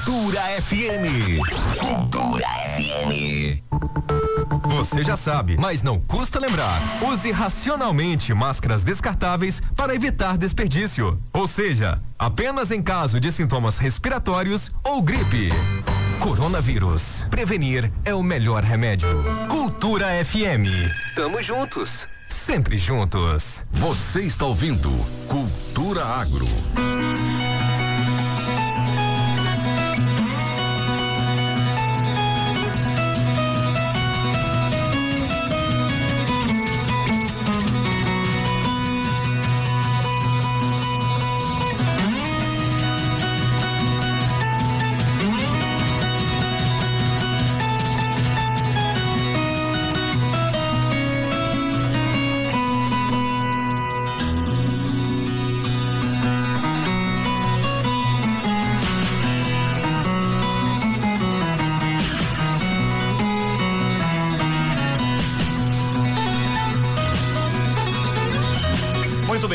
Cultura FM. Cultura FM. Você já sabe, mas não custa lembrar. Use racionalmente máscaras descartáveis para evitar desperdício. Ou seja, apenas em caso de sintomas respiratórios ou gripe. Coronavírus. Prevenir é o melhor remédio. Cultura FM. Tamo juntos. Sempre juntos. Você está ouvindo Cultura Agro.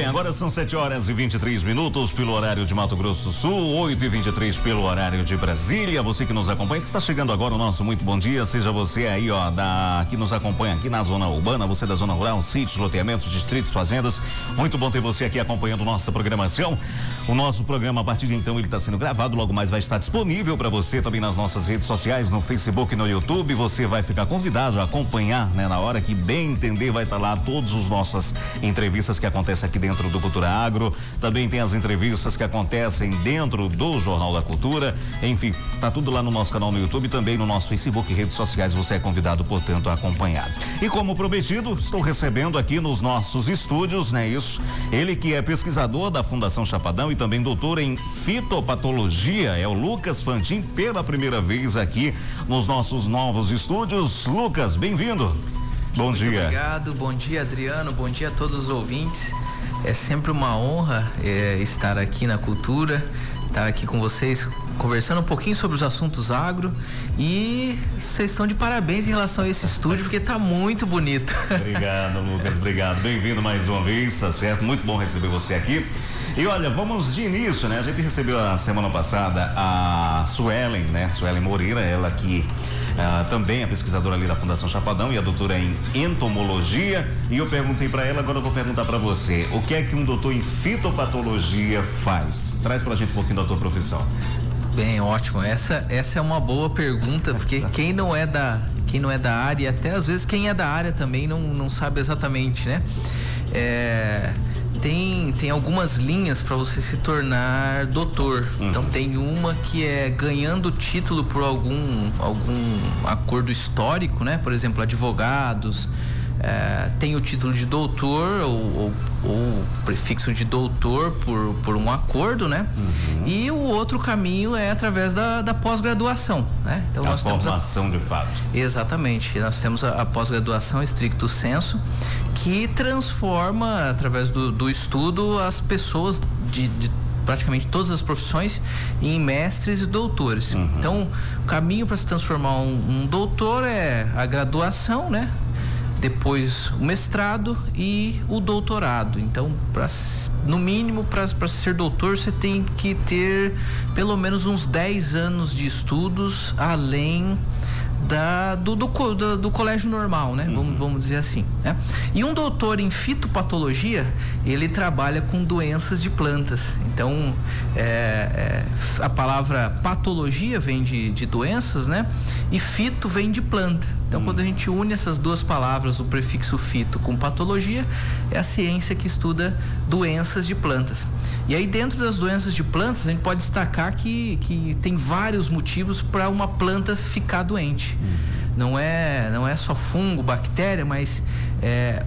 Agora são 7h23 pelo horário de Mato Grosso do Sul, 8h23 pelo horário de Brasília. Você que nos acompanha, que está chegando agora o nosso muito bom dia, seja você aí, que nos acompanha aqui na zona urbana, você da zona rural, sítios, loteamentos, distritos, fazendas. Muito bom ter você aqui acompanhando nossa programação. O nosso programa, a partir de então, ele está sendo gravado, logo mais vai estar disponível para você também nas nossas redes sociais, no Facebook e no YouTube. Você vai ficar convidado a acompanhar, na hora que bem entender, vai estar lá todas as nossas entrevistas que acontecem aqui dentro do Cultura Agro. Também tem as entrevistas que acontecem dentro do Jornal da Cultura. Enfim, tá tudo lá no nosso canal no YouTube, também no nosso Facebook e redes sociais. Você é convidado, portanto, a acompanhar. E como prometido, estou recebendo aqui nos nossos estúdios, isso, ele que é pesquisador da Fundação Chapadão e também doutor em fitopatologia, é o Lucas Fantin, pela primeira vez aqui nos nossos novos estúdios. Lucas, bem-vindo. Bom dia. Muito obrigado, bom dia, Adriano, bom dia a todos os ouvintes. É sempre uma honra estar aqui na Cultura, estar aqui com vocês, conversando um pouquinho sobre os assuntos agro, e vocês estão de parabéns em relação a esse estúdio, porque está muito bonito. Obrigado, Lucas, obrigado. Bem-vindo mais uma vez, tá certo? Muito bom receber você aqui. E olha, vamos de início, A gente recebeu a semana passada a Suelen Moreira, ela que também é pesquisadora ali da Fundação Chapadão e a doutora em entomologia, e eu perguntei para ela, agora eu vou perguntar para você, o que é que um doutor em fitopatologia faz? Traz pra gente um pouquinho da tua profissão. Bem, ótimo, essa é uma boa pergunta, porque quem não é da área, até às vezes quem é da área também não sabe exatamente, Tem algumas linhas para você se tornar doutor. Então tem uma que é ganhando título por algum acordo histórico, Por exemplo, advogados tem o título de doutor ou prefixo de doutor por um acordo, E o outro caminho é através da pós-graduação, Então nós formação de fato. Exatamente. Nós temos a pós-graduação stricto sensu, que transforma, através do estudo, as pessoas de praticamente todas as profissões em mestres e doutores. Então, o caminho para se transformar um doutor é a graduação, depois o mestrado e o doutorado. Então, no mínimo, para ser doutor, você tem que ter pelo menos uns 10 anos de estudos, além do colégio normal, Vamos dizer assim, E um doutor em fitopatologia, ele trabalha com doenças de plantas. Então, a palavra patologia vem de doenças, E fito vem de planta. Então, quando a gente une essas duas palavras, o prefixo fito com patologia, é a ciência que estuda doenças de plantas. E aí, dentro das doenças de plantas, a gente pode destacar que tem vários motivos para uma planta ficar doente. Não é só fungo, bactéria, mas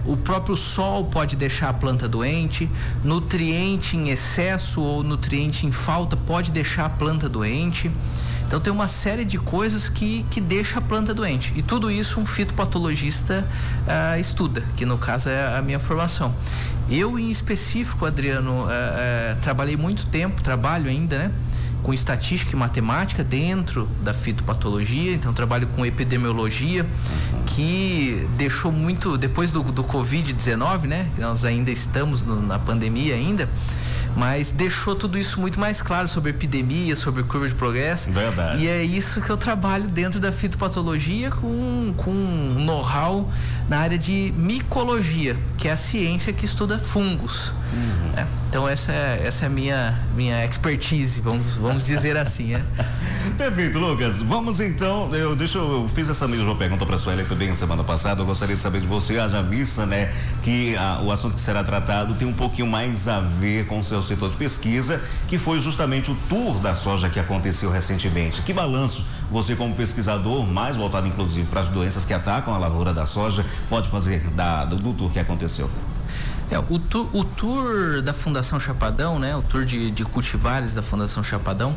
o próprio sol pode deixar a planta doente, nutriente em excesso ou nutriente em falta pode deixar a planta doente. Então tem uma série de coisas que deixa a planta doente. E tudo isso um fitopatologista estuda, que no caso é a minha formação. Eu, em específico, Adriano, trabalhei muito tempo, trabalho ainda, com estatística e matemática dentro da fitopatologia. Então trabalho com epidemiologia, que deixou muito, depois do Covid-19, nós ainda estamos na pandemia ainda, mas deixou tudo isso muito mais claro sobre epidemia, sobre curva de progresso. Verdade. E é isso que eu trabalho dentro da fitopatologia com know-how na área de micologia, que é a ciência que estuda fungos. Então essa é a minha expertise, vamos dizer assim, né? Perfeito, Lucas. Vamos então, eu fiz essa mesma pergunta para a Sueli também semana passada. Eu gostaria de saber de você, haja vista, né, que o assunto que será tratado tem um pouquinho mais a ver com o seu setor de pesquisa, que foi justamente o tour da soja que aconteceu recentemente. Que balanço você, como pesquisador, mais voltado inclusive para as doenças que atacam a lavoura da soja, pode fazer do tour que aconteceu? O tour da Fundação Chapadão, né? O tour de cultivares da Fundação Chapadão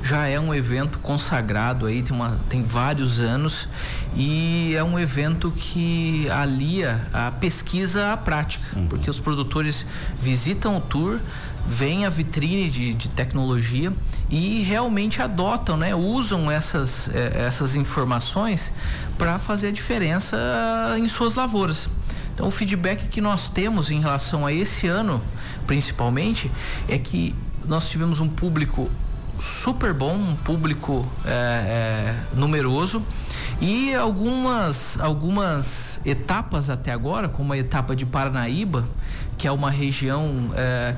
já é um evento consagrado aí, tem vários anos, e é um evento que alia a pesquisa à prática, porque os produtores visitam o tour, veem a vitrine de tecnologia e realmente adotam, né? Usam essas informações para fazer a diferença em suas lavouras. Então, o feedback que nós temos em relação a esse ano, principalmente, é que nós tivemos um público super bom, um público numeroso, e algumas etapas até agora, como a etapa de Paranaíba, que é uma região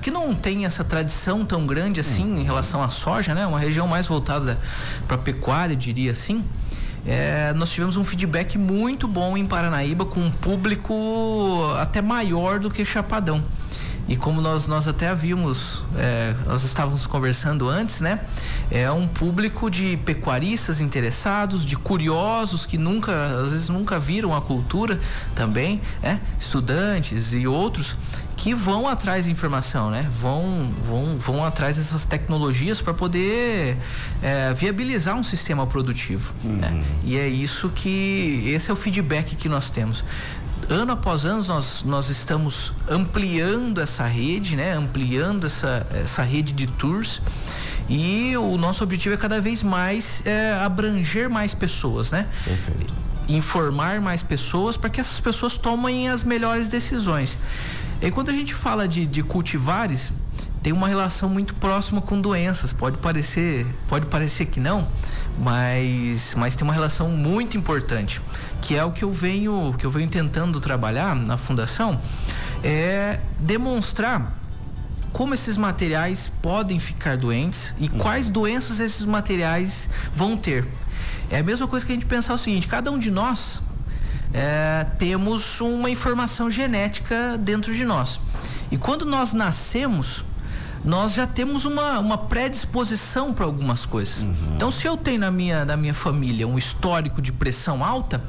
que não tem essa tradição tão grande assim em relação à soja, né? Uma região mais voltada para pecuária, diria assim. Nós tivemos um feedback muito bom em Paranaíba, com um público até maior do que Chapadão. E como nós até havíamos, nós estávamos conversando antes, né? É um público de pecuaristas interessados, de curiosos que às vezes nunca viram a cultura também, estudantes e outros que vão atrás de informação, né? Vão atrás dessas tecnologias para poder viabilizar um sistema produtivo, né? E é isso esse é o feedback que nós temos. Ano após ano nós estamos ampliando essa rede, né? Ampliando essa rede de tours, e o nosso objetivo é cada vez mais abranger mais pessoas, né? Perfeito. Informar mais pessoas para que essas pessoas tomem as melhores decisões. E quando a gente fala de cultivares, tem uma relação muito próxima com doenças. Pode parecer que não, mas tem uma relação muito importante, que é o que eu venho tentando trabalhar na fundação, é demonstrar como esses materiais podem ficar doentes e quais doenças esses materiais vão ter. É a mesma coisa que a gente pensar o seguinte: cada um de nós temos uma informação genética dentro de nós, e quando nós nascemos, nós já temos uma predisposição para algumas coisas. Então, se eu tenho na minha família um histórico de pressão alta,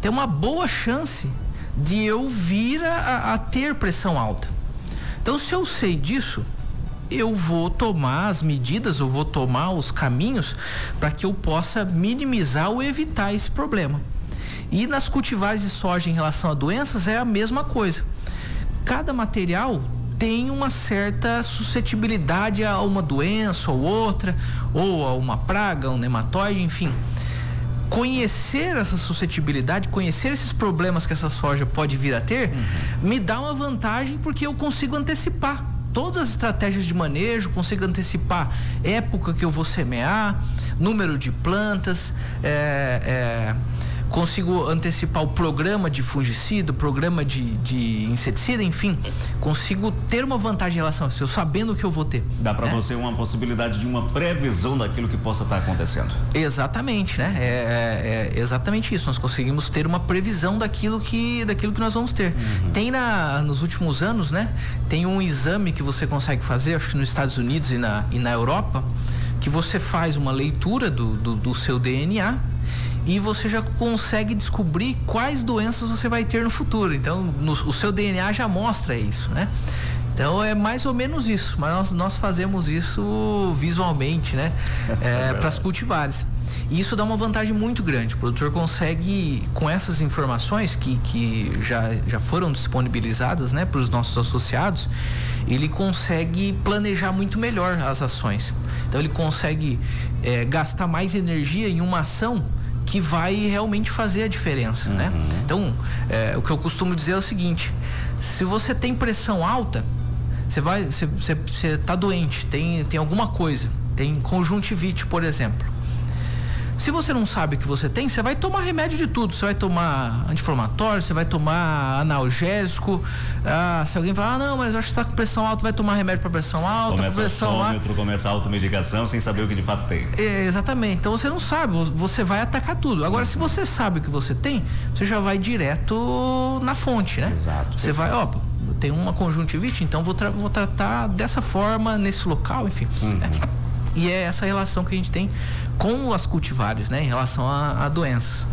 tem uma boa chance de eu vir a ter pressão alta. Então, se eu sei disso, eu vou tomar as medidas, eu vou tomar os caminhos para que eu possa minimizar ou evitar esse problema. E nas cultivares de soja em relação a doenças é a mesma coisa. Cada material tem uma certa suscetibilidade a uma doença ou outra, ou a uma praga, um nematóide, enfim. Conhecer essa suscetibilidade, conhecer esses problemas que essa soja pode vir a ter, me dá uma vantagem, porque eu consigo antecipar todas as estratégias de manejo, consigo antecipar época que eu vou semear, número de plantas, consigo antecipar o programa de fungicida, o programa de inseticida, enfim, consigo ter uma vantagem em relação a isso, eu sabendo o que eu vou ter. Dá para você uma possibilidade de uma previsão daquilo que possa estar acontecendo. Exatamente, né? É exatamente isso, nós conseguimos ter uma previsão daquilo que nós vamos ter. Tem nos últimos anos, né? Tem um exame que você consegue fazer, acho que nos Estados Unidos e na Europa, que você faz uma leitura do seu DNA, e você já consegue descobrir quais doenças você vai ter no futuro. Então, o seu DNA já mostra isso, né? Então, é mais ou menos isso, mas nós fazemos isso visualmente, né? Para as cultivares. E isso dá uma vantagem muito grande. O produtor consegue, com essas informações que já foram disponibilizadas, né, para os nossos associados, ele consegue planejar muito melhor as ações. Então, ele consegue gastar mais energia em uma ação que vai realmente fazer a diferença, né? Então, o que eu costumo dizer é o seguinte: se você tem pressão alta, Você tá doente, tem alguma coisa, tem conjuntivite, por exemplo. Se você não sabe o que você tem, você vai tomar remédio de tudo. Você vai tomar anti-inflamatório, você vai tomar analgésico. Se alguém falar, não, mas eu acho que está com pressão alta, vai tomar remédio para pressão alta. Começa a automedicação sem saber o que de fato tem. Exatamente. Então você não sabe, você vai atacar tudo. Agora, se você sabe o que você tem, você já vai direto na fonte, né? Exato. Você vai, tem uma conjuntivite, então vou tratar dessa forma, nesse local, enfim. E é essa relação que a gente tem com as cultivares, né, em relação a doenças.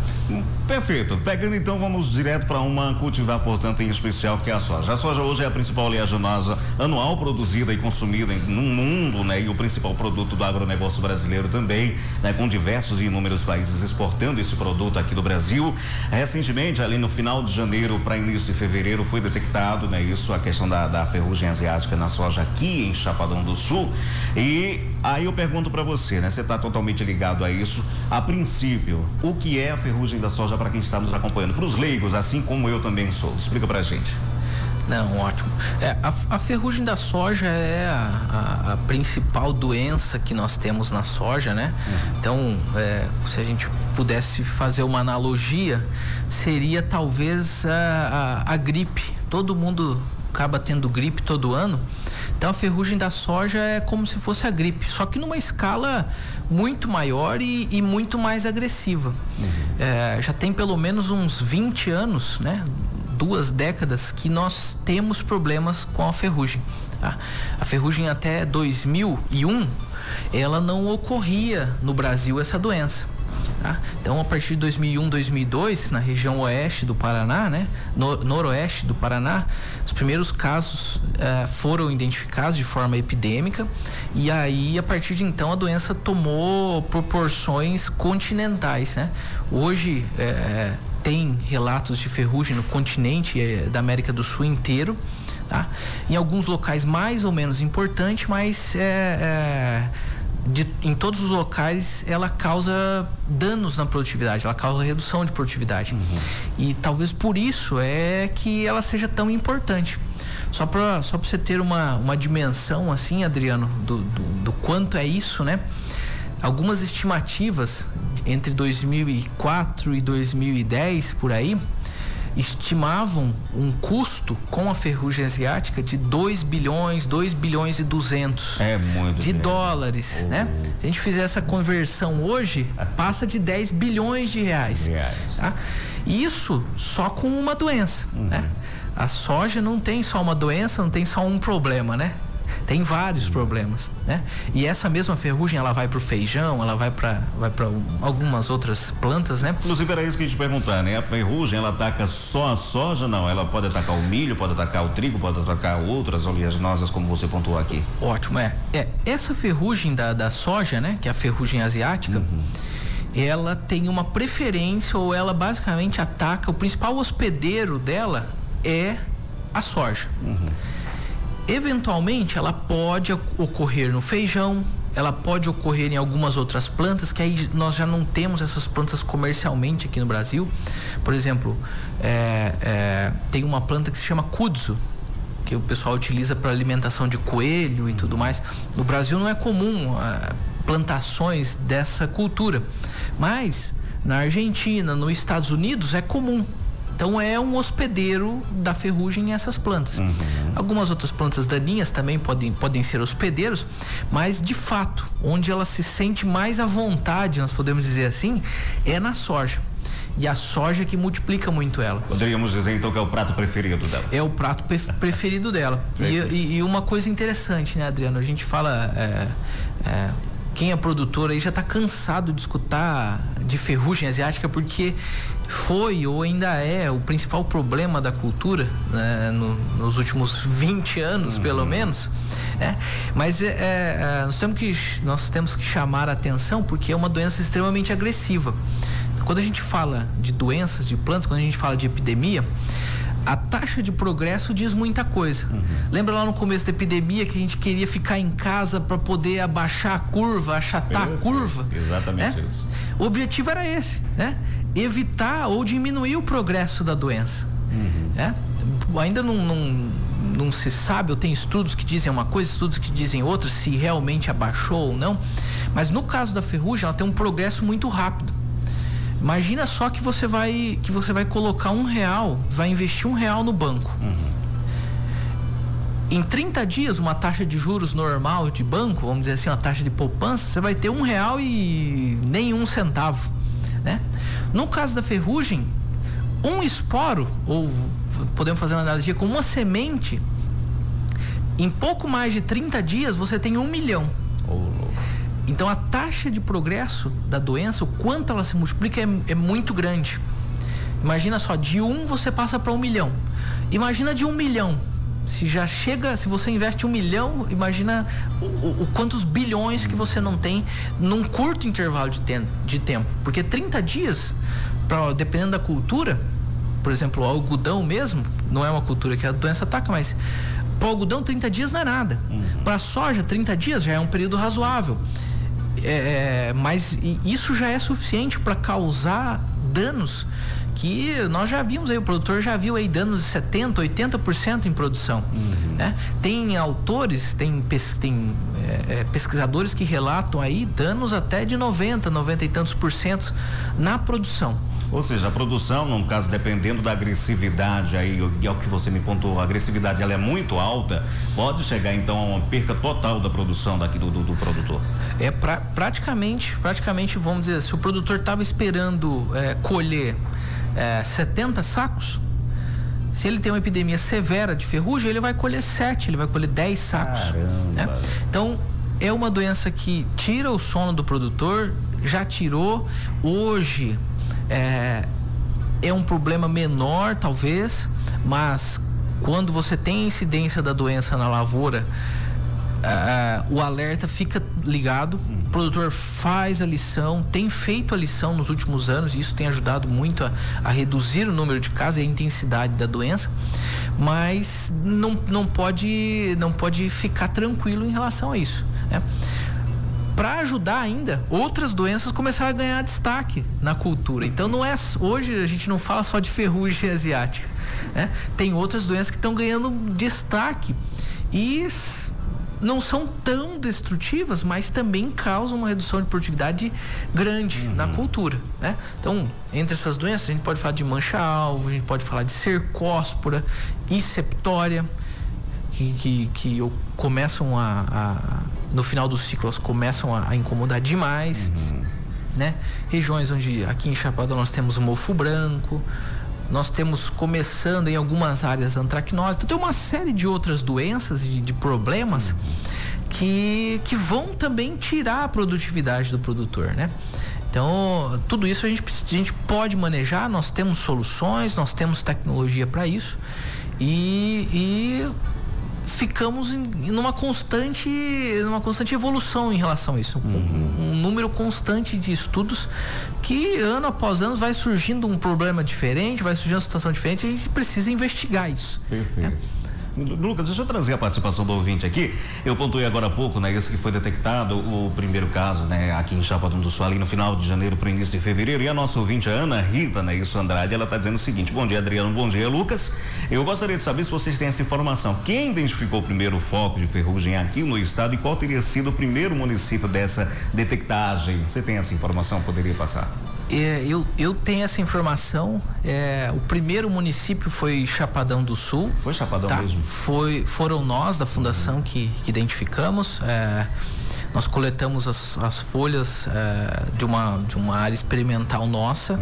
Perfeito. Pegando então, vamos direto para uma cultivar, portanto, em especial, que é a soja. A soja hoje é a principal oleaginosa anual produzida e consumida no mundo, né? E o principal produto do agronegócio brasileiro também, né? Com diversos e inúmeros países exportando esse produto aqui do Brasil. Recentemente, ali no final de janeiro para início de fevereiro, foi detectado, né? Isso, a questão da ferrugem asiática na soja aqui em Chapadão do Sul. E aí eu pergunto para você, né? Você está totalmente ligado a isso. A princípio, o que é a ferrugem da soja para quem está nos acompanhando? Para os leigos, assim como eu também sou. Explica pra gente. Não, ótimo. A ferrugem da soja é a principal doença que nós temos na soja, né? Então, se a gente pudesse fazer uma analogia, seria talvez a gripe. Todo mundo acaba tendo gripe todo ano. Então a ferrugem da soja é como se fosse a gripe, só que numa escala muito maior e muito mais agressiva. Já tem pelo menos uns 20 anos, né? 2 décadas que nós temos problemas com a ferrugem. Tá? A ferrugem até 2001, ela não ocorria no Brasil, essa doença. Tá? Então, a partir de 2001, 2002, na região oeste do Paraná, né? Noroeste do Paraná, os primeiros casos foram identificados de forma epidêmica, e aí, a partir de então, a doença tomou proporções continentais, né? Hoje, tem relatos de ferrugem no continente da América do Sul inteiro, tá? Em alguns locais mais ou menos importante, mas em todos os locais ela causa danos na produtividade, ela causa redução de produtividade. E talvez por isso é que ela seja tão importante. Só para você ter uma dimensão assim, Adriano, do quanto é isso, né? Algumas estimativas entre 2004 e 2010 por aí estimavam um custo com a ferrugem asiática de 2 bilhões e 200 de dólares, né? Se a gente fizer essa conversão hoje, passa de 10 bilhões de reais. Tá? Isso só com uma doença, né? A soja não tem só uma doença, não tem só um problema, né? Tem vários problemas, né? E essa mesma ferrugem, ela vai pro feijão, ela vai para algumas outras plantas, né? Inclusive era isso que a gente perguntar, né? A ferrugem, ela ataca só a soja? Não, ela pode atacar o milho, pode atacar o trigo, pode atacar outras oleaginosas, como você pontuou aqui. Ótimo, essa ferrugem da soja, né? Que é a ferrugem asiática, ela tem uma preferência, ou ela basicamente ataca, o principal hospedeiro dela é a soja. Eventualmente ela pode ocorrer no feijão, ela pode ocorrer em algumas outras plantas, que aí nós já não temos essas plantas comercialmente aqui no Brasil. Por exemplo, tem uma planta que se chama kudzu, que o pessoal utiliza para alimentação de coelho e tudo mais. No Brasil não é comum plantações dessa cultura, mas na Argentina, nos Estados Unidos é comum. Então é um hospedeiro da ferrugem essas plantas. Algumas outras plantas daninhas também podem ser hospedeiros, mas de fato, onde ela se sente mais à vontade, nós podemos dizer assim, é na soja. E a soja que multiplica muito ela. Poderíamos dizer então que é o prato preferido dela. É o prato preferido dela. E uma coisa interessante, né, Adriano? A gente fala... quem é produtor aí já está cansado de escutar de ferrugem asiática, porque foi ou ainda é o principal problema da cultura, né, nos últimos 20 anos, pelo menos. Mas nós temos que chamar a atenção, porque é uma doença extremamente agressiva. Quando a gente fala de doenças de plantas, quando a gente fala de epidemia, a taxa de progresso diz muita coisa. Lembra lá no começo da epidemia que a gente queria ficar em casa para poder abaixar a curva, achatar a curva? Exatamente isso. O objetivo era esse, né? Evitar ou diminuir o progresso da doença. Ainda não se sabe, ou tem estudos que dizem uma coisa, estudos que dizem outra, se realmente abaixou ou não. Mas no caso da ferrugem, ela tem um progresso muito rápido. Imagina só que você vai colocar R$1, vai investir R$1 no banco. Em 30 dias, uma taxa de juros normal de banco, vamos dizer assim, uma taxa de poupança, você vai ter R$1 e nenhum centavo, né? No caso da ferrugem, um esporo, ou podemos fazer uma analogia com uma semente, em pouco mais de 30 dias você tem 1 milhão. Então a taxa de progresso da doença, o quanto ela se multiplica é muito grande. Imagina só, de 1 você passa para 1 milhão. Imagina de 1 milhão. Se você investe 1 milhão, imagina o quantos bilhões que você não tem num curto intervalo de tempo. Porque 30 dias, dependendo da cultura, por exemplo, o algodão mesmo, não é uma cultura que a doença ataca, mas para o algodão 30 dias não é nada. Para a soja, 30 dias já é um período razoável. Mas isso já é suficiente para causar danos que nós já vimos aí, o produtor já viu aí danos de 70%, 80% em produção, né? Tem autores, tem pesquisadores que relatam aí danos até de 90 e tantos % na produção. Ou seja, a produção, no caso, dependendo da agressividade aí, e é o que você me pontuou, a agressividade ela é muito alta, pode chegar então a uma perca total da produção daqui do produtor. Praticamente, vamos dizer, se o produtor estava esperando colher 70 sacos, se ele tem uma epidemia severa de ferrugem, ele vai colher 7, ele vai colher 10 sacos. Né? Então, é uma doença que tira o sono do produtor, já tirou, hoje é um problema menor talvez, mas quando você tem a incidência da doença na lavoura, o alerta fica ligado, o produtor faz a lição, tem feito a lição nos últimos anos, e isso tem ajudado muito a reduzir o número de casos e a intensidade da doença, mas não pode ficar tranquilo em relação a isso, né? Para ajudar ainda, outras doenças começaram a ganhar destaque na cultura. Então hoje a gente não fala só de ferrugem asiática, né? Tem outras doenças que estão ganhando destaque e não são tão destrutivas, mas também causam uma redução de produtividade grande na cultura, né? Então, entre essas doenças, a gente pode falar de mancha-alvo, a gente pode falar de cercóspora e septória, que começam no final do ciclo, elas começam a incomodar demais, né? Regiões onde, aqui em Chapadão, nós temos o mofo branco, nós temos começando em algumas áreas antracnose, então tem uma série de outras doenças e de problemas que vão também tirar a produtividade do produtor, né? Então, tudo isso a gente pode manejar, nós temos soluções, nós temos tecnologia para isso e ficamos numa constante evolução em relação a isso, um número constante de estudos que ano após ano vai surgindo um problema diferente, vai surgindo uma situação diferente, e a gente precisa investigar isso. Perfeito. Lucas, deixa eu trazer a participação do ouvinte aqui. Eu pontuei agora há pouco, né? Esse que foi detectado o primeiro caso, né? Aqui em Chapadão do Sul, ali no final de janeiro para o início de fevereiro. E a nossa ouvinte, a Ana Rita, né? Isso, Andrade, ela está dizendo o seguinte: bom dia, Adriano, bom dia, Lucas. Eu gostaria de saber se vocês têm essa informação. Quem identificou o primeiro foco de ferrugem aqui no estado e qual teria sido o primeiro município dessa detectagem? Você tem essa informação? Poderia passar? Eu tenho essa informação. O primeiro município foi Chapadão do Sul. Foi Chapadão mesmo? Foram nós da fundação que identificamos. Nós coletamos as folhas de uma área experimental nossa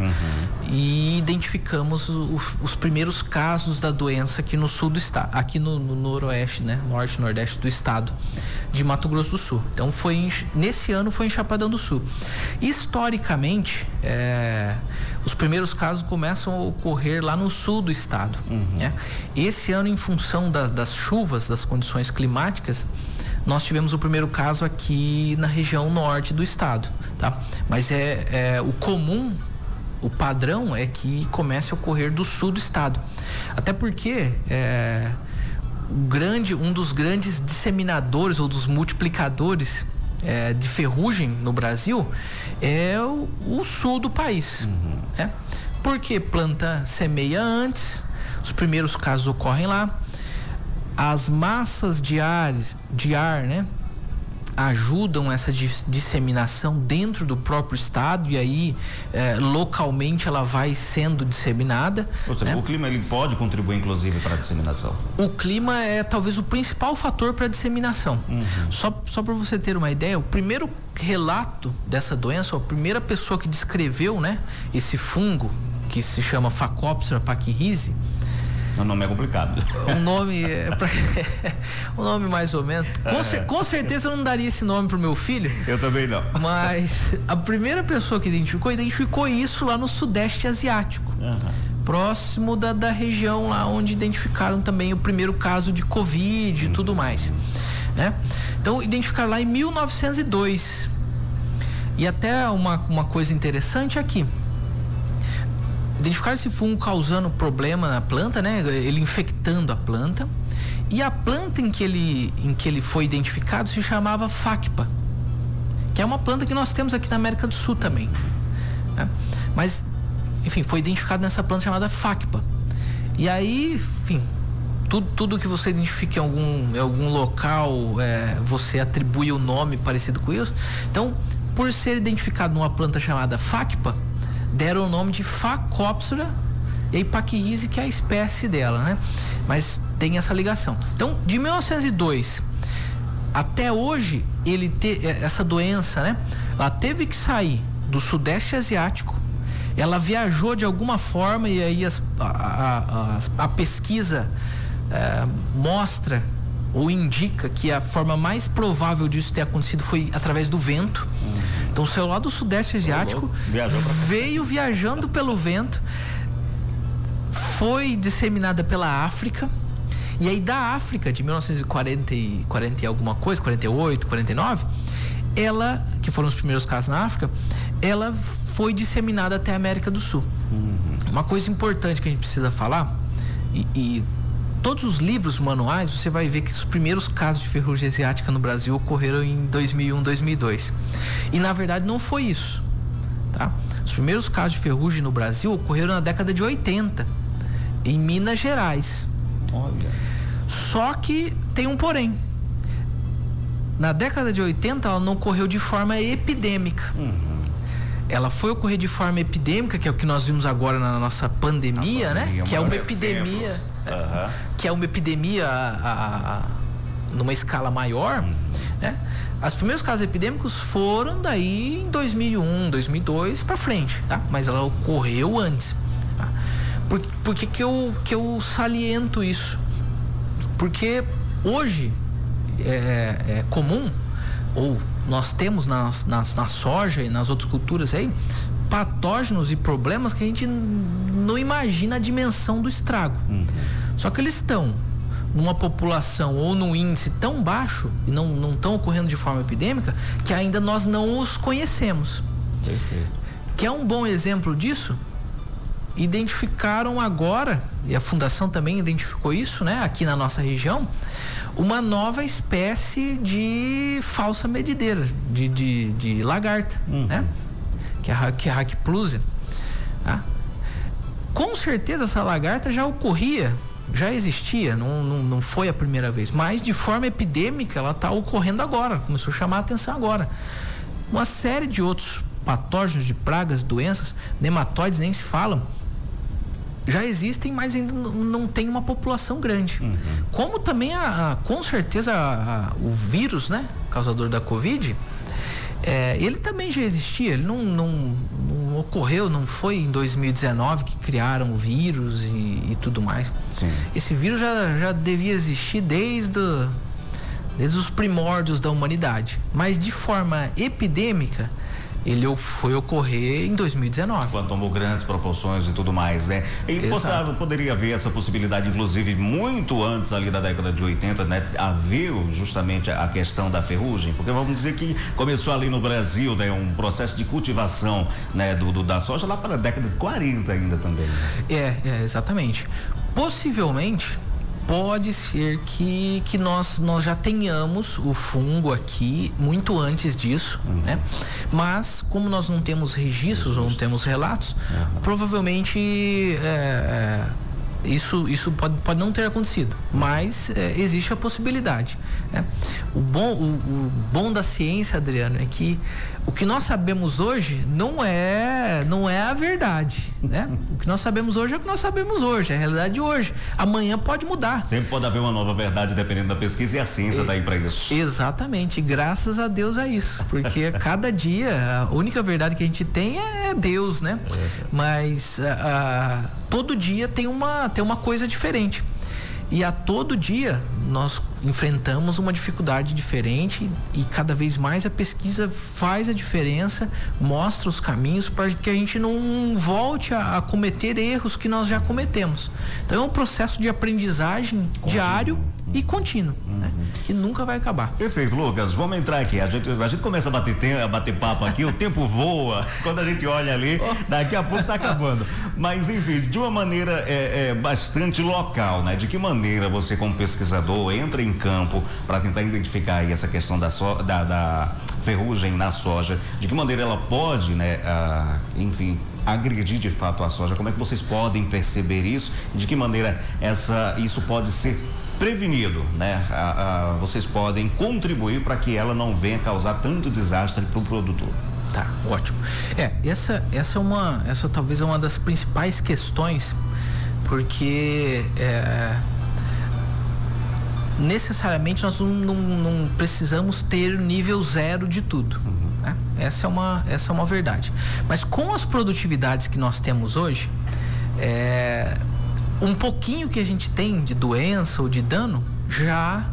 e identificamos os primeiros casos da doença aqui no sul do estado, aqui no noroeste, né? Norte e nordeste do estado de Mato Grosso do Sul. Então nesse ano foi em Chapadão do Sul. Historicamente, os primeiros casos começam a ocorrer lá no sul do estado, né? Esse ano, em função das chuvas, das condições climáticas, nós tivemos o primeiro caso aqui na região norte do estado, tá? Mas o comum, o padrão é que comece a ocorrer do sul do estado. Até porque um dos grandes disseminadores ou dos multiplicadores de ferrugem no Brasil é o sul do país, né? Porque planta semeia antes, os primeiros casos ocorrem lá. as massas de ar, né, ajudam essa disseminação dentro do próprio estado, e aí localmente ela vai sendo disseminada. Ou seja, né? O clima ele pode contribuir inclusive para a disseminação. O clima é talvez o principal fator para a disseminação. Só para você ter uma ideia, o primeiro relato dessa doença, a primeira pessoa que descreveu, né, esse fungo que se chama Phacopsora pachyrhizii. O nome é complicado. O nome o nome mais ou menos. Com certeza eu não daria esse nome pro meu filho. Eu também não. Mas a primeira pessoa que identificou isso lá no Sudeste Asiático. Próximo da região lá onde identificaram também o primeiro caso de Covid e tudo mais. Né? Então, identificaram lá em 1902. E até uma coisa interessante aqui. Identificaram esse fungo causando problema na planta, né? Ele infectando a planta. E a planta em que ele foi identificado se chamava Phacpa, que é uma planta que nós temos aqui na América do Sul também. Né? Mas, enfim, foi identificado nessa planta chamada Phacpa. E aí, enfim, tudo que você identifica em algum local, você atribui o nome parecido com isso. Então, por ser identificado numa planta chamada Phacpa, deram o nome de Phacopsora e pachyrhizii, que é a espécie dela, né? Mas tem essa ligação. Então, de 1902 até hoje, essa doença, né? Ela teve que sair do Sudeste Asiático, ela viajou de alguma forma, e aí a pesquisa mostra ou indica que a forma mais provável disso ter acontecido foi através do vento. Então, o celular do Sudeste Asiático veio viajando pelo vento, foi disseminada pela África, e aí da África, de 1940 e alguma coisa, 48, 49, ela, que foram os primeiros casos na África, ela foi disseminada até a América do Sul. Uma coisa importante que a gente precisa falar, e todos os livros manuais, você vai ver que os primeiros casos de ferrugem asiática no Brasil ocorreram em 2001, 2002. E na verdade não foi isso, tá? Os primeiros casos de ferrugem no Brasil ocorreram na década de 80, em Minas Gerais. Olha. Só que tem um porém. Na década de 80 ela não ocorreu de forma epidêmica. Ela foi ocorrer de forma epidêmica, que é o que nós vimos agora na nossa pandemia, né? Que é uma epidemia. Que é uma epidemia numa escala maior, né? Os primeiros casos epidêmicos foram daí em 2001, 2002 para frente, tá? Mas ela ocorreu antes. Tá? Por que eu saliento isso? Porque hoje é comum, ou nós temos na soja e nas outras culturas aí, patógenos e problemas que a gente não imagina a dimensão do estrago. Só que eles estão numa população ou num índice tão baixo e não estão ocorrendo de forma epidêmica, que ainda nós não os conhecemos. Perfeito. Que é um bom exemplo disso. Identificaram agora, e a Fundação também identificou isso, né, aqui na nossa região, uma nova espécie de falsa medideira, de lagarta, né? Que é a Hackplusia. Tá? Com certeza essa lagarta já ocorria, já existia, não foi a primeira vez, mas de forma epidêmica ela está ocorrendo agora, começou a chamar a atenção agora. Uma série de outros patógenos de pragas, doenças, nematóides nem se falam, já existem, mas ainda não tem uma população grande. Como também com certeza o vírus, né, causador da Covid, ele também já existia, ele não ocorreu, não foi em 2019 que criaram o vírus e tudo mais. Sim. Esse vírus já devia existir desde os primórdios da humanidade, mas de forma epidêmica ele foi ocorrer em 2019. Quando tomou grandes proporções e tudo mais, né? E poderia haver essa possibilidade, inclusive, muito antes ali da década de 80, né? Havia justamente a questão da ferrugem, porque vamos dizer que começou ali no Brasil, né? Um processo de cultivação, né? Da soja lá para a década de 40 ainda também. Exatamente. Possivelmente, pode ser que nós já tenhamos o fungo aqui muito antes disso, né? Mas como nós não temos registros ou não temos relatos, provavelmente Isso pode não ter acontecido, mas existe a possibilidade, né? O bom da ciência, Adriano, é que o que nós sabemos hoje não é a verdade, né? O que nós sabemos hoje é o que nós sabemos hoje, é a realidade de hoje. Amanhã pode mudar. Sempre pode haver uma nova verdade dependendo da pesquisa, e a ciência está aí para isso. Exatamente, graças a Deus a isso, porque a cada dia a única verdade que a gente tem é Deus, né? Mas todo dia tem uma coisa diferente. E a todo dia nós enfrentamos uma dificuldade diferente, e cada vez mais a pesquisa faz a diferença, mostra os caminhos para que a gente não volte a cometer erros que nós já cometemos. Então é um processo de aprendizagem diário e contínuo, né? Que nunca vai acabar. Perfeito, Lucas, vamos entrar aqui. A gente começa a bater papo aqui, o tempo voa, quando a gente olha ali, daqui a pouco está acabando. Mas enfim, de uma maneira bastante local, né? De que maneira você, como pesquisador, entra em campo para tentar identificar aí essa questão da ferrugem na soja, de que maneira ela pode, né, enfim, agredir de fato a soja? Como é que vocês podem perceber isso? De que maneira isso pode ser prevenido, né? Vocês podem contribuir para que ela não venha causar tanto desastre para o produtor. Tá, ótimo. Essa talvez é uma das principais questões, porque necessariamente nós não precisamos ter nível zero de tudo, né? Essa é uma verdade. Mas com as produtividades que nós temos hoje, um pouquinho que a gente tem de doença ou de dano já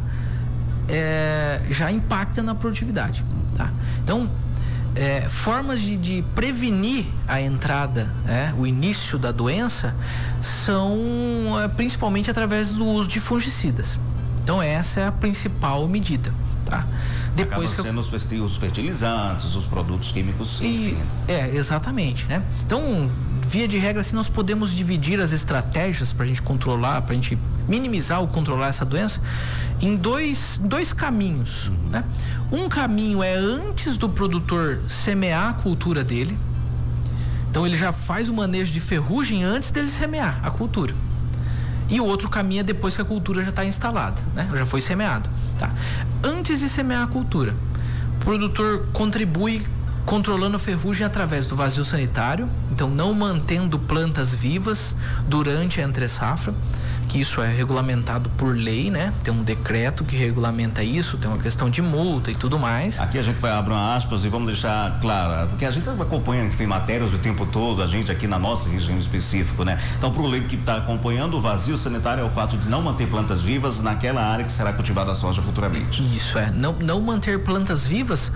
impacta na produtividade, tá? Então, formas de prevenir a entrada, o início da doença, são principalmente através do uso de fungicidas. Então essa é a principal medida, tá? Depois acaba sendo os fertilizantes, os produtos químicos, enfim. Exatamente, né? Então, via de regra, assim, nós podemos dividir as estratégias para a gente controlar, para a gente minimizar ou controlar essa doença, em dois caminhos, né? Um caminho é antes do produtor semear a cultura dele. Então ele já faz o manejo de ferrugem antes dele semear a cultura. E o outro caminho é depois que a cultura já está instalada, né? Já foi semeado, tá? Antes de semear a cultura, o produtor contribui controlando a ferrugem através do vazio sanitário, então não mantendo plantas vivas durante a entre-safra, que isso é regulamentado por lei, né? Tem um decreto que regulamenta isso, tem uma questão de multa e tudo mais. Aqui a gente vai abrir uma aspas e vamos deixar claro, porque a gente acompanha, enfim, matérias o tempo todo, a gente aqui na nossa região específica, né? Então, para o leigo que está acompanhando, o vazio sanitário é o fato de não manter plantas vivas naquela área que será cultivada a soja futuramente. Isso não manter plantas vivas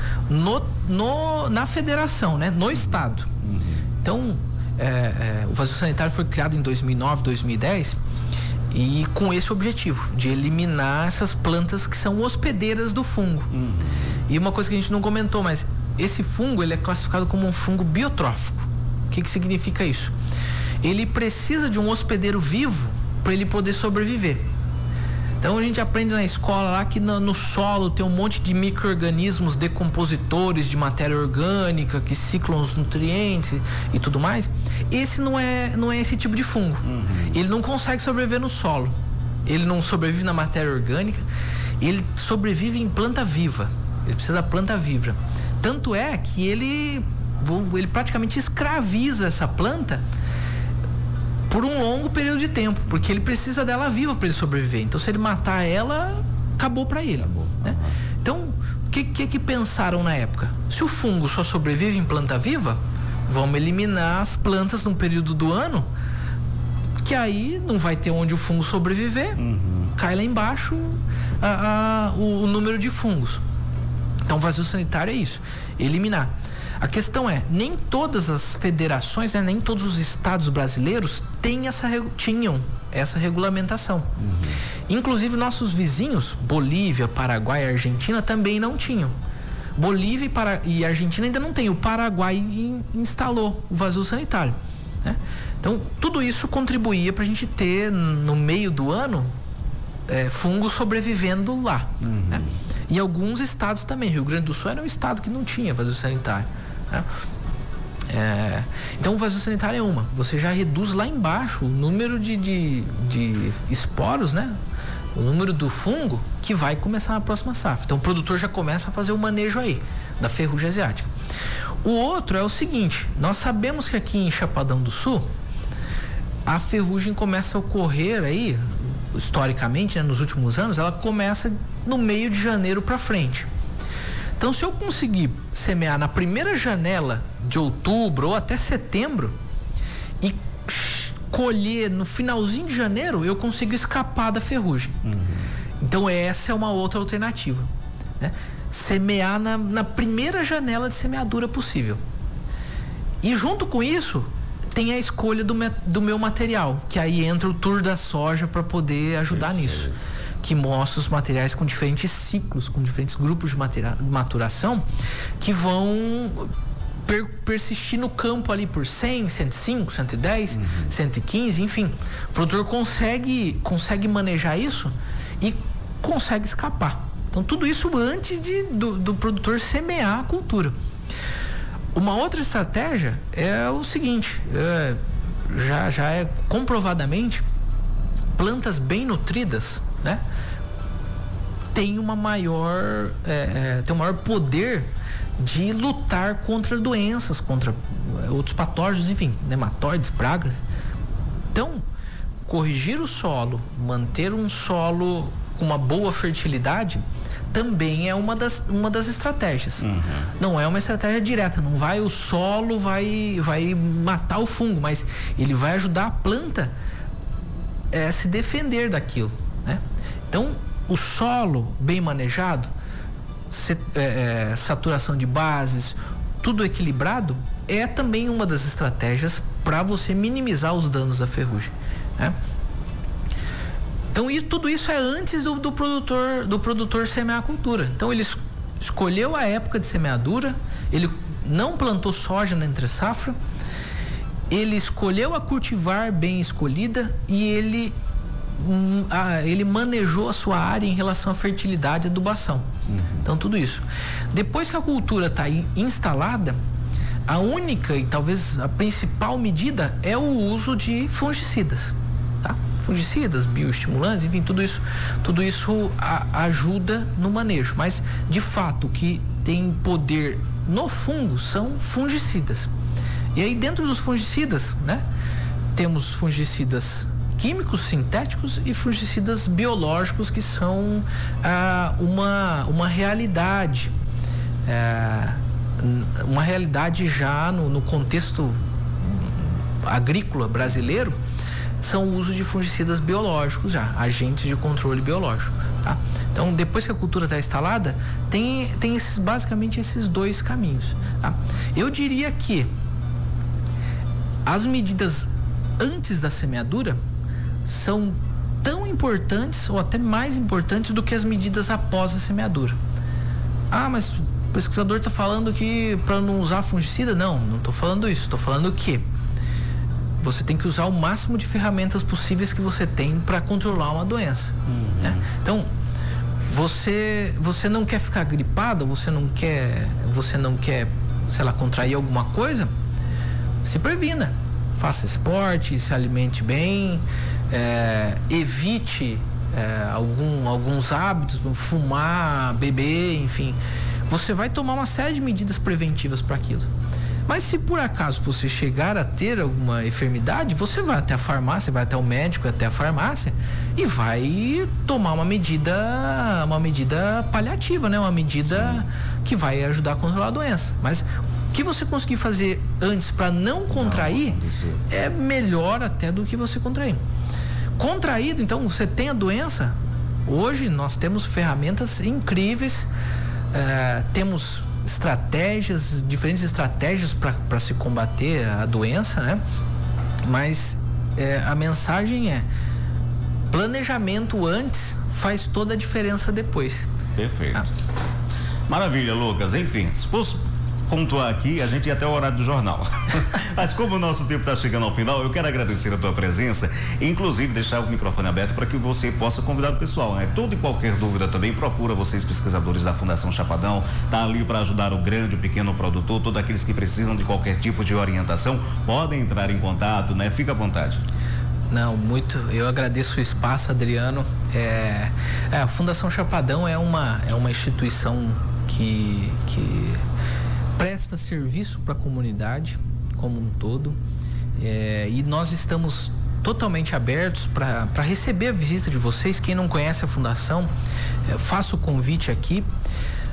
na federação, né? No estado. Então, o vazio sanitário foi criado em 2009, 2010, e com esse objetivo de eliminar essas plantas que são hospedeiras do fungo. E uma coisa que a gente não comentou, mas esse fungo, ele é classificado como um fungo biotrófico. O que significa isso? Ele precisa de um hospedeiro vivo para ele poder sobreviver. Então a gente aprende na escola lá que no solo tem um monte de micro-organismos decompositores de matéria orgânica que ciclam os nutrientes e tudo mais. Esse não é esse tipo de fungo. Ele não consegue sobreviver no solo. Ele não sobrevive na matéria orgânica. Ele sobrevive em planta viva. Ele precisa da planta viva. Tanto é que ele praticamente escraviza essa planta por um longo período de tempo, porque ele precisa dela viva para ele sobreviver. Então, se ele matar ela, acabou para ele, né? Então, o que pensaram na época? Se o fungo só sobrevive em planta viva, vamos eliminar as plantas num período do ano, que aí não vai ter onde o fungo sobreviver, cai lá embaixo o número de fungos. Então, vazio sanitário é isso, eliminar. A questão é, nem todas as federações, né, nem todos os estados brasileiros tinham essa regulamentação. Inclusive nossos vizinhos, Bolívia, Paraguai e Argentina, também não tinham. Bolívia e Argentina ainda não tem. O Paraguai instalou o vazio sanitário, né? Então, tudo isso contribuía para a gente ter, no meio do ano, fungos sobrevivendo lá, né? E alguns estados também. Rio Grande do Sul era um estado que não tinha vazio sanitário, né? Então o vazio sanitário é uma. Você já reduz lá embaixo o número de esporos, né? O número do fungo que vai começar na próxima safra. Então o produtor já começa a fazer o manejo aí da ferrugem asiática. O outro é o seguinte: nós sabemos que aqui em Chapadão do Sul a ferrugem começa a ocorrer aí, historicamente, né, nos últimos anos, ela começa no meio de janeiro para frente. Então, se eu conseguir semear na primeira janela de outubro ou até setembro e colher no finalzinho de janeiro, eu consigo escapar da ferrugem. Então, essa é uma outra alternativa, né? Semear na primeira janela de semeadura possível. E junto com isso, tem a escolha do meu material, que aí entra o Tour da Soja para poder ajudar nisso, que mostra os materiais com diferentes ciclos, com diferentes grupos de maturação, que vão persistir no campo ali por 100, 105, 110, 115, enfim. O produtor consegue manejar isso e consegue escapar. Então tudo isso antes do produtor semear a cultura. Uma outra estratégia é o seguinte: já é comprovadamente, plantas bem nutridas, né, tem um maior poder de lutar contra doenças, contra outros patógenos, enfim, nematóides, pragas. Então, corrigir o solo, manter um solo com uma boa fertilidade, também é uma das estratégias. Não é uma estratégia direta, não vai o solo vai matar o fungo, mas ele vai ajudar a planta a se defender daquilo, né? Então, o solo bem manejado, saturação de bases, tudo equilibrado, é também uma das estratégias para você minimizar os danos da ferrugem, né? Então, tudo isso é antes do produtor semear a cultura. Então, ele escolheu a época de semeadura, ele não plantou soja na entre safra, ele escolheu a cultivar bem escolhida e ele manejou a sua área em relação à fertilidade e adubação. Então, tudo isso. Depois que a cultura está instalada, a única e talvez a principal medida é o uso de fungicidas, tá? Fungicidas, bioestimulantes, enfim, tudo isso ajuda no manejo, mas de fato o que tem poder no fungo são fungicidas. E aí, dentro dos fungicidas, né, temos fungicidas químicos sintéticos e fungicidas biológicos, que são uma realidade, já no contexto agrícola brasileiro. São o uso de fungicidas biológicos, já agentes de controle biológico, tá? Então, depois que a cultura está instalada, tem basicamente esses dois caminhos, tá? Eu diria que as medidas antes da semeadura são tão importantes ou até mais importantes do que as medidas após a semeadura. Mas o pesquisador está falando que para não usar fungicida? Não estou falando isso. Estou falando que você tem que usar o máximo de ferramentas possíveis que você tem para controlar uma doença, né? Então, você não quer ficar gripado, você não quer, sei lá, contrair alguma coisa, se previna, faça esporte, se alimente bem, evite alguns hábitos, fumar, beber, enfim. Você vai tomar uma série de medidas preventivas para aquilo. Mas se por acaso você chegar a ter alguma enfermidade, você vai até a farmácia, vai até o médico, até a farmácia e vai tomar uma medida paliativa, né? Uma medida que vai ajudar a controlar a doença. Mas o que você conseguir fazer antes para não contrair é melhor até do que você contrair. Contraído, então, você tem a doença. Hoje nós temos ferramentas incríveis, temos diferentes estratégias para se combater a doença, né? Mas a mensagem é: planejamento antes faz toda a diferença depois. Perfeito. Maravilha, Lucas. Enfim, se fosse pontuar aqui, a gente ia até o horário do jornal. Mas como o nosso tempo está chegando ao final, eu quero agradecer a tua presença e inclusive deixar o microfone aberto para que você possa convidar o pessoal, né? Toda e qualquer dúvida também, procura vocês pesquisadores da Fundação Chapadão, tá ali para ajudar o grande, o pequeno produtor, todos aqueles que precisam de qualquer tipo de orientação, podem entrar em contato, né? Fica à vontade. Não, eu agradeço o espaço, Adriano. A Fundação Chapadão é uma instituição que presta serviço para a comunidade como um todo, e nós estamos totalmente abertos para receber a visita de vocês. Quem não conhece a Fundação, faço o convite aqui.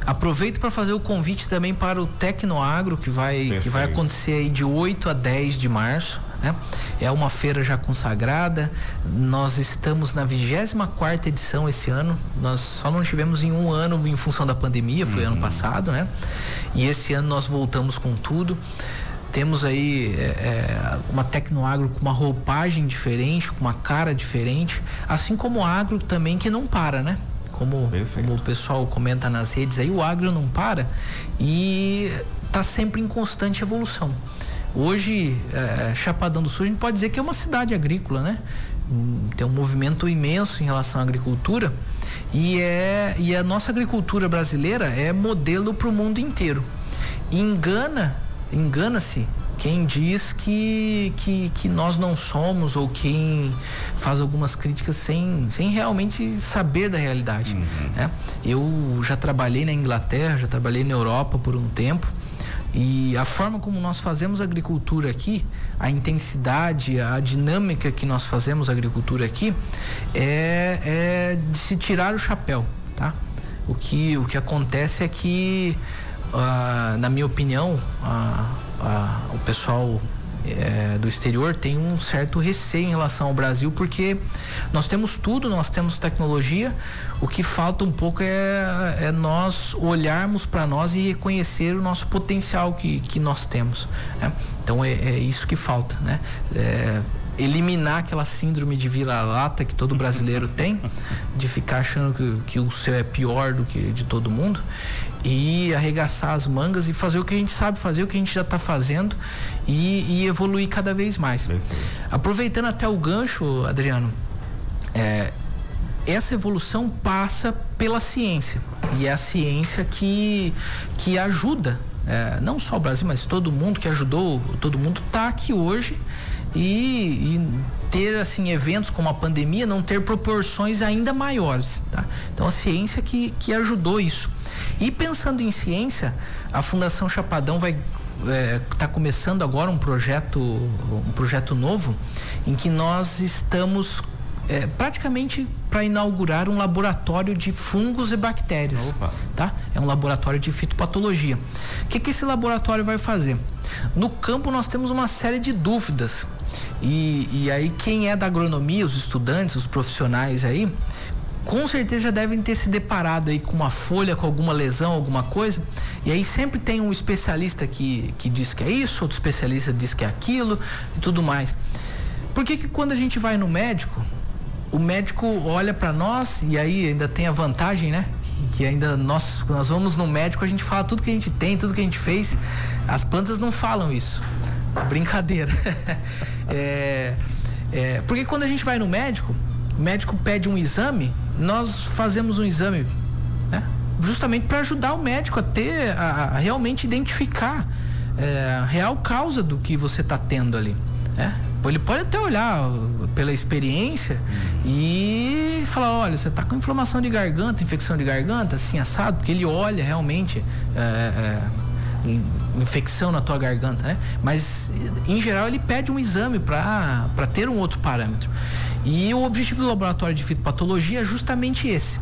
Aproveito para fazer o convite também para o Tecnoagro, que vai acontecer aí de 8 a 10 de março, né? É uma feira já consagrada. Nós estamos na 24ª edição esse ano. Nós só não tivemos em um ano em função da pandemia, foi ano passado, né? E esse ano nós voltamos com tudo. Temos aí uma Tecnoagro com uma roupagem diferente, com uma cara diferente, assim como o agro também, que não para, né? Como o pessoal comenta nas redes aí, o agro não para e está sempre em constante evolução. Hoje, Chapadão do Sul, a gente pode dizer que é uma cidade agrícola, né? Tem um movimento imenso em relação à agricultura e a nossa agricultura brasileira é modelo para o mundo inteiro. Engana-se quem diz que nós não somos, ou quem faz algumas críticas sem realmente saber da realidade, né? Eu já trabalhei na Inglaterra, já trabalhei na Europa por um tempo, e a forma como nós fazemos agricultura aqui, a intensidade, a dinâmica que nós fazemos agricultura aqui é de se tirar o chapéu, tá? O que acontece é que, na minha opinião, o pessoal do exterior tem um certo receio em relação ao Brasil, porque nós temos tudo, nós temos tecnologia. O que falta um pouco é nós olharmos para nós e reconhecer o nosso potencial que nós temos, né? Então é isso que falta, né? Eliminar aquela síndrome de vira-lata que todo brasileiro tem, de ficar achando que o seu é pior do que de todo mundo, e arregaçar as mangas e fazer o que a gente sabe fazer, o que a gente já está fazendo, e evoluir cada vez mais. Aproveitando até o gancho, Adriano, essa evolução passa pela ciência, e é a ciência que ajuda, não só o Brasil, mas todo mundo que ajudou, todo mundo está aqui hoje, e ter assim eventos como a pandemia não ter proporções ainda maiores, tá? Então a ciência que ajudou isso. E pensando em ciência, a Fundação Chapadão vai tá começando agora um projeto novo, em que nós estamos praticamente para inaugurar um laboratório de fungos e bactérias. Opa. Tá? É um laboratório de fitopatologia. O que esse laboratório vai fazer? No campo nós temos uma série de dúvidas, e aí quem é da agronomia, os estudantes, os profissionais aí, com certeza já devem ter se deparado aí com uma folha, com alguma lesão, alguma coisa, e aí sempre tem um especialista que diz que é isso, outro especialista diz que é aquilo e tudo mais. Por que quando a gente vai no médico, o médico olha para nós, e aí ainda tem a vantagem, né? Que ainda nós vamos no médico, a gente fala tudo que a gente tem, tudo que a gente fez. As plantas não falam isso. Brincadeira. Porque quando a gente vai no médico, o médico pede um exame, nós fazemos um exame, né? Justamente para ajudar o médico a realmente identificar a real causa do que você está tendo ali, né? Ele pode até olhar pela experiência e falar, olha, você está com inflamação de garganta, infecção de garganta, assim, assado, porque ele olha realmente infecção na tua garganta, né? Mas em geral ele pede um exame para ter um outro parâmetro. E o objetivo do laboratório de fitopatologia é justamente esse.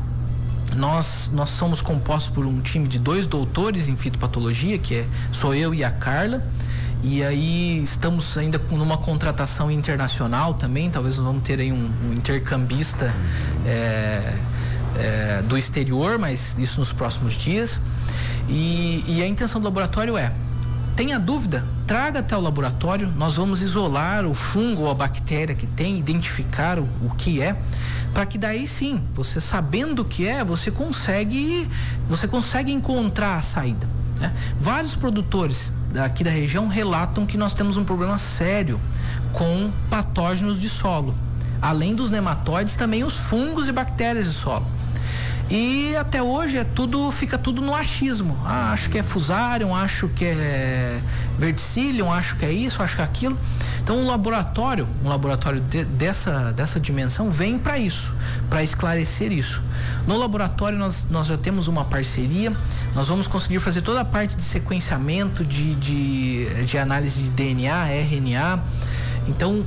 Nós somos compostos por um time de 2 doutores em fitopatologia, sou eu e a Carla. E aí estamos ainda numa contratação internacional também, talvez nós vamos ter aí um intercambista do exterior, mas isso nos próximos dias. E a intenção do laboratório tenha dúvida, traga até o laboratório, nós vamos isolar o fungo ou a bactéria que tem, identificar o que é, para que daí sim, você sabendo o que é, você consegue encontrar a saída. né? Vários produtores aqui da região relatam que nós temos um problema sério com patógenos de solo. Além dos nematóides, também os fungos e bactérias de solo. E até hoje fica tudo no achismo. Acho que é Fusarium, acho que é Verticillium, acho que é isso, acho que é aquilo. Então um laboratório dessa dimensão vem para isso, para esclarecer isso. No laboratório nós já temos uma parceria, nós vamos conseguir fazer toda a parte de sequenciamento, de análise de DNA, RNA. Então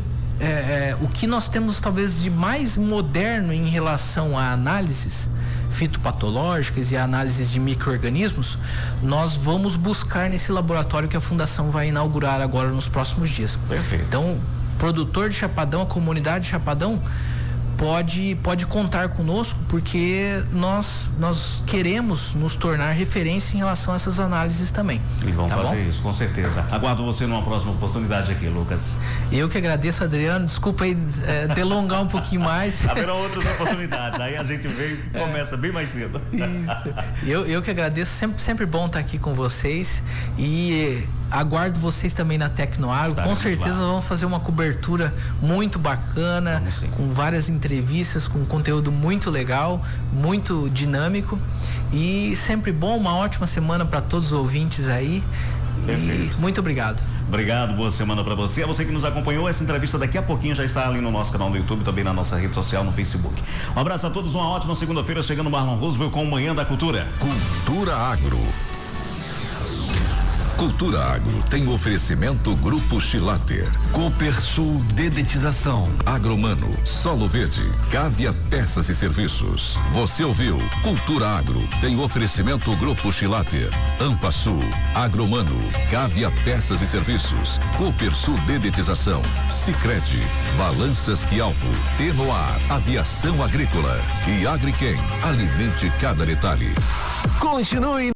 o que nós temos talvez de mais moderno em relação a análises fitopatológicas e análises de micro-organismos, nós vamos buscar nesse laboratório que a Fundação vai inaugurar agora nos próximos dias. Perfeito. Então, produtor de Chapadão, a comunidade de Chapadão pode contar conosco, porque nós queremos nos tornar referência em relação a essas análises também. E vamos fazer bom? isso, com certeza. Aguardo você numa próxima oportunidade aqui, Lucas. Eu que agradeço, Adriano. Desculpa aí delongar um pouquinho mais. Haverão outras oportunidades. Aí a gente vem e começa bem mais cedo. Isso. Eu que agradeço. Sempre bom estar aqui com vocês. E aguardo vocês também na Tecnoagro. Estaremos com certeza lá. vamos fazer uma cobertura muito bacana, com várias entrevistas, com conteúdo muito legal, muito dinâmico. E sempre bom, uma ótima semana para todos os ouvintes aí. Perfeito. E muito obrigado. Obrigado, boa semana para você. A você que nos acompanhou, essa entrevista daqui a pouquinho já está ali no nosso canal no YouTube, também na nossa rede social, no Facebook. Um abraço a todos, uma ótima segunda-feira, chegando Marlon Roosevelt com o Manhã da Cultura. Cultura Agro. Cultura Agro tem oferecimento Grupo Chilater, Copersul Dedetização, Agromano, Solo Verde, Cávia Peças e Serviços. Você ouviu Cultura Agro tem oferecimento Grupo Chilater, Ampasul, Agromano, Cávia Peças e Serviços, Copersul Dedetização, Sicredi, Balanças Quialvo, Tenoar, Aviação Agrícola e Agriquem, alimente cada detalhe. Continue